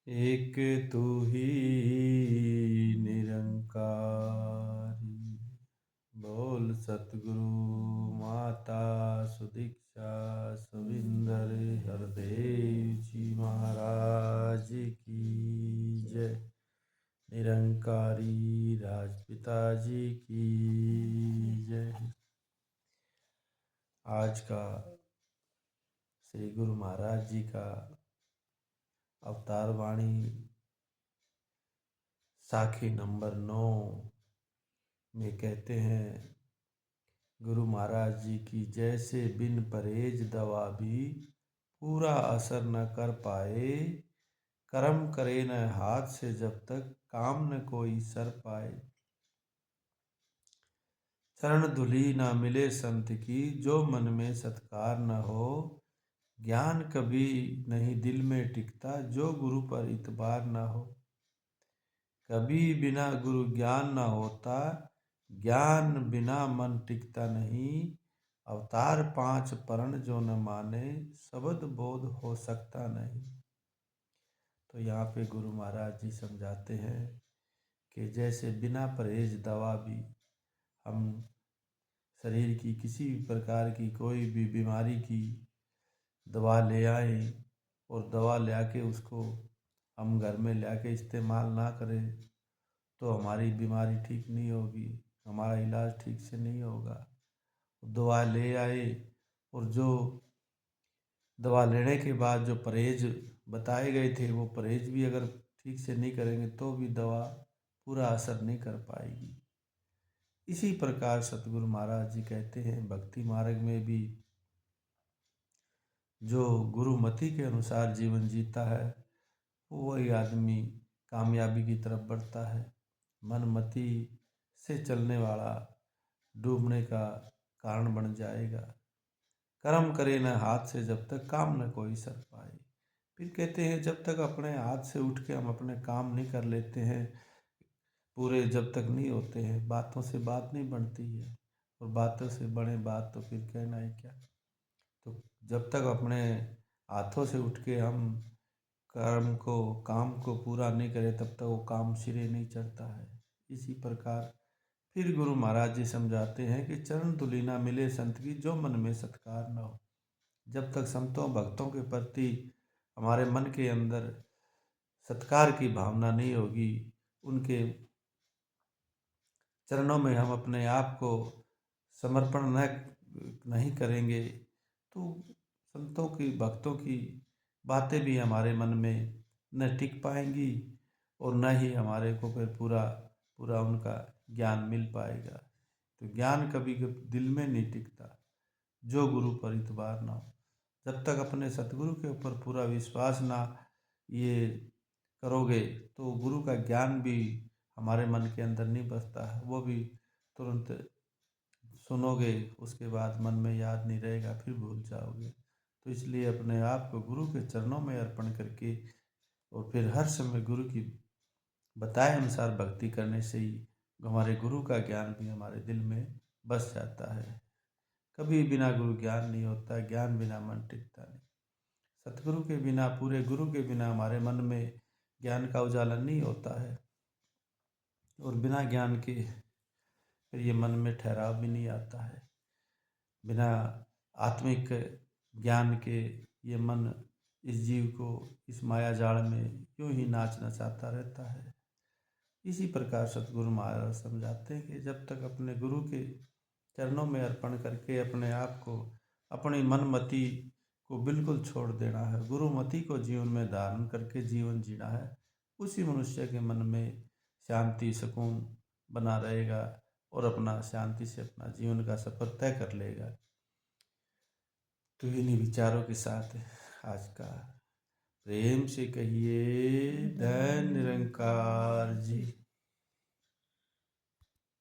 एक तू ही निरंकारी, बोल सतगुरु माता सुदीक्षा सविंदर हरदेव जी महाराज की जय। निरंकारी राजपिता जी की जय। आज का श्री गुरु महाराज जी का अवतार वाणी साखी नंबर 9 में कहते हैं, गुरु महाराज जी की जैसे बिन परहेज दवा भी पूरा असर न कर पाए, कर्म करे न हाथ से जब तक काम न कोई सर पाए। चरण धूलि न मिले संत की जो मन में सत्कार न हो, ज्ञान कभी नहीं दिल में टिकता जो गुरु पर इतबार न हो। कभी बिना गुरु ज्ञान न होता, ज्ञान बिना मन टिकता नहीं। अवतार 5 परण जो न माने, शब्द बोध हो सकता नहीं। तो यहाँ पे गुरु महाराज जी समझाते हैं कि जैसे बिना परहेज दवा भी हम शरीर की किसी भी प्रकार की कोई भी बीमारी की दवा ले आए और दवा ले आके उसको हम घर में ले आके इस्तेमाल ना करें तो हमारी बीमारी ठीक नहीं होगी, हमारा इलाज ठीक से नहीं होगा। दवा ले आए और जो दवा लेने के बाद जो परहेज बताए गए थे वो परहेज भी अगर ठीक से नहीं करेंगे तो भी दवा पूरा असर नहीं कर पाएगी। इसी प्रकार सतगुरु महाराज जी कहते हैं, भक्ति मार्ग में भी जो गुरुमति के अनुसार जीवन जीता है वही आदमी कामयाबी की तरफ बढ़ता है। मनमति से चलने वाला डूबने का कारण बन जाएगा। कर्म करे न हाथ से जब तक काम न कोई सर पाए। फिर कहते हैं जब तक अपने हाथ से उठ के हम अपने काम नहीं कर लेते हैं, पूरे जब तक नहीं होते हैं, बातों से बात नहीं बनती है और बातों से बड़े बात तो फिर कहना है क्या। तो जब तक अपने हाथों से उठ के हम कर्म को काम को पूरा नहीं करें तब तक वो काम सिरे नहीं चढ़ता है। इसी प्रकार फिर गुरु महाराज जी समझाते हैं कि चरण धूलि ना मिले संत की जो मन में सत्कार न हो। जब तक संतों भक्तों के प्रति हमारे मन के अंदर सत्कार की भावना नहीं होगी, उनके चरणों में हम अपने आप को समर्पण नहीं करेंगे तो संतों की भक्तों की बातें भी हमारे मन में न टिक पाएंगी और न ही हमारे को फिर पूरा पूरा उनका ज्ञान मिल पाएगा। तो ज्ञान कभी कभी दिल में नहीं टिकता जो गुरु पर इतबार ना हो। जब तक अपने सतगुरु के ऊपर पूरा विश्वास ना ये करोगे तो गुरु का ज्ञान भी हमारे मन के अंदर नहीं बसता है, वो भी तुरंत सुनोगे उसके बाद मन में याद नहीं रहेगा, फिर भूल जाओगे। तो इसलिए अपने आप को गुरु के चरणों में अर्पण करके और फिर हर समय गुरु की बताए अनुसार भक्ति करने से ही हमारे गुरु का ज्ञान भी हमारे दिल में बस जाता है। कभी बिना गुरु ज्ञान नहीं होता, ज्ञान बिना मन टिकता नहीं। सतगुरु के बिना, पूरे गुरु के बिना हमारे मन में ज्ञान का उजाला नहीं होता है और बिना ज्ञान के फिर ये मन में ठहराव भी नहीं आता है। बिना आत्मिक ज्ञान के ये मन इस जीव को इस माया जाल में यूं ही नाच नचाता रहता है। इसी प्रकार सतगुरु महाराज समझाते हैं कि जब तक अपने गुरु के चरणों में अर्पण करके अपने आप को, अपनी मनमति को बिल्कुल छोड़ देना है, गुरुमति को जीवन में धारण करके जीवन जीना है, उसी मनुष्य के मन में शांति सुकून बना रहेगा और अपना शांति से अपना जीवन का सफर तय कर लेगा। तो इन्हीं विचारों के साथ आज का प्रेम से कहिए धन निरंकार जी।